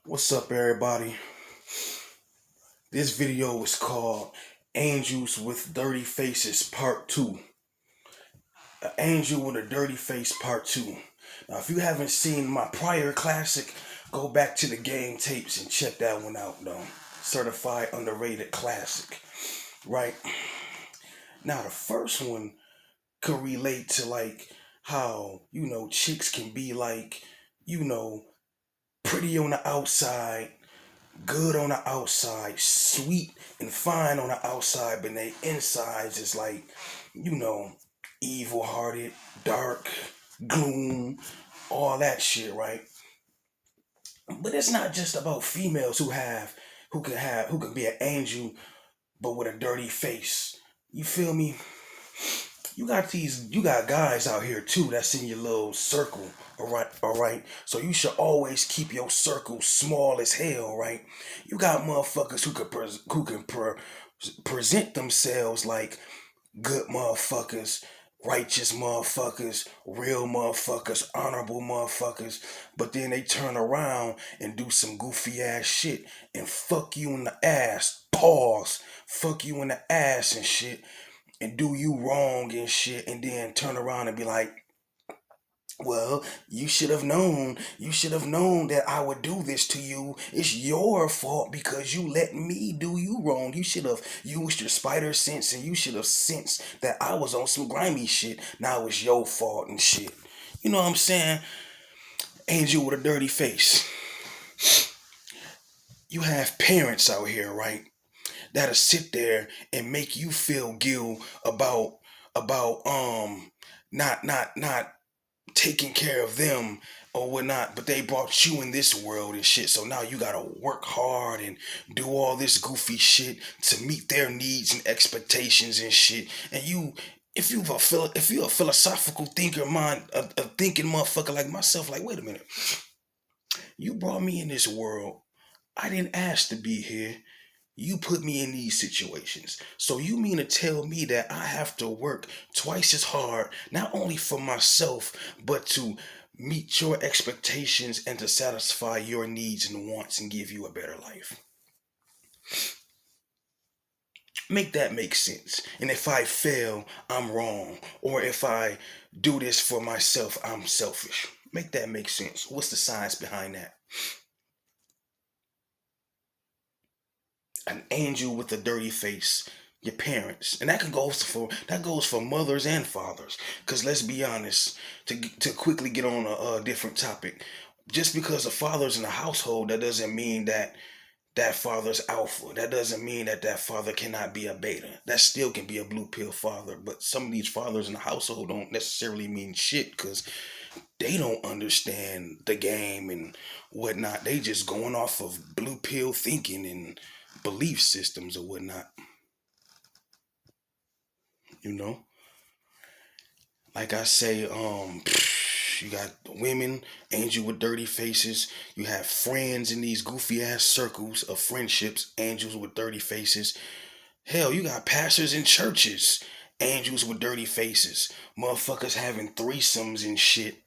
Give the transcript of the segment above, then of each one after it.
What's up, everybody? This video is called Angels with Dirty Faces Part 2. An Angel with a Dirty Face Part 2. Now, if you haven't seen my prior classic, go back to the game tapes and check that one out, though. Certified underrated classic, right? Now, the first one could relate to like how, chicks can be like, you know, pretty on the outside, good on the outside, sweet and fine on the outside, but they insides is like, you know, evil hearted, dark, gloom, all that shit, right? But it's not just about females who can be an angel but with a dirty face. You feel me? You got guys out here too that's in your little circle, all right. So you should always keep your circle small as hell, right? You got motherfuckers who can present themselves like good motherfuckers, righteous motherfuckers, real motherfuckers, honorable motherfuckers, but then they turn around and do some goofy ass shit and fuck you in the ass. Pause. Fuck you in the ass and shit and do you wrong and shit and then turn around and be like, well, you should have known that I would do this to you. It's your fault because you let me do you wrong. You should have used your spider sense and you should have sensed that I was on some grimy shit. Now it's your fault and shit. You know what I'm saying? Angel with a dirty face. You have parents out here, right? That'll sit there and make you feel guilt about not taking care of them or whatnot, but they brought you in this world and shit. So now you gotta work hard and do all this goofy shit to meet their needs and expectations and shit. And if you're a philosophical thinker, a thinking motherfucker like myself, like wait a minute, you brought me in this world. I didn't ask to be here. You put me in these situations. So you mean to tell me that I have to work twice as hard, not only for myself, but to meet your expectations and to satisfy your needs and wants and give you a better life? Make that make sense. And if I fail, I'm wrong. Or if I do this for myself, I'm selfish. Make that make sense. What's the science behind that? An angel with a dirty face, your parents, and that goes for mothers and fathers. Because let's be honest, to quickly get on a different topic, just because a father's in a household, that doesn't mean that that father's alpha. That doesn't mean that that father cannot be a beta. That still can be a blue pill father. But some of these fathers in the household don't necessarily mean shit because they don't understand the game and whatnot. They just going off of blue pill thinking and belief systems or whatnot. You know, like I say, you got women, angel with dirty faces. You have friends in these goofy ass circles of friendships, angels with dirty faces. Hell, you got pastors in churches, angels with dirty faces. Motherfuckers having threesomes and shit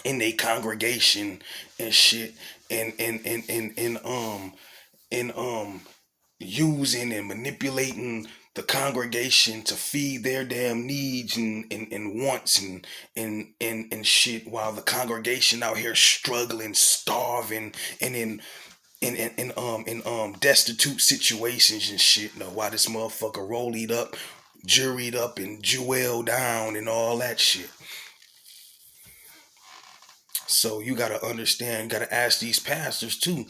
in their congregation and shit, and using and manipulating the congregation to feed their damn needs and wants and shit while the congregation out here struggling, starving, and in destitute situations and shit. Know why this motherfucker rolled up, juried up, and jeweled down and all that shit. So you gotta understand, you gotta ask these pastors too.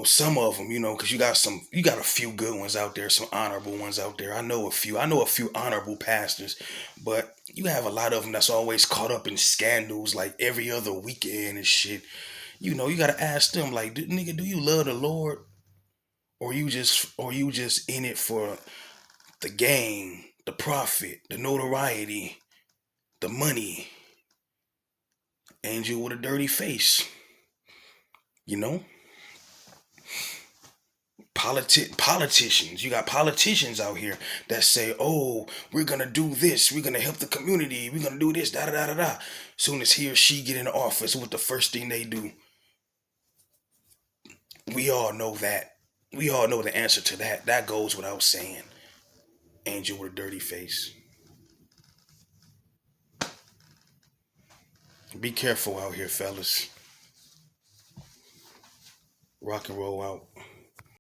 Some of them, because you got a few good ones out there, some honorable ones out there. I know a few honorable pastors, but you have a lot of them that's always caught up in scandals like every other weekend and shit. You gotta ask them, like, nigga, do you love the Lord, or you just in it for the gain, the profit, the notoriety, the money? Angel with a dirty face, you know. Politicians, you got politicians out here that say, oh, we're gonna do this, we're gonna help the community, we're gonna do this, da da da da da. Soon as he or she get in office, what the first thing they do? We all know that. We all know the answer to that. That goes without saying. Angel with a dirty face. Be careful out here, fellas. Rock and roll out.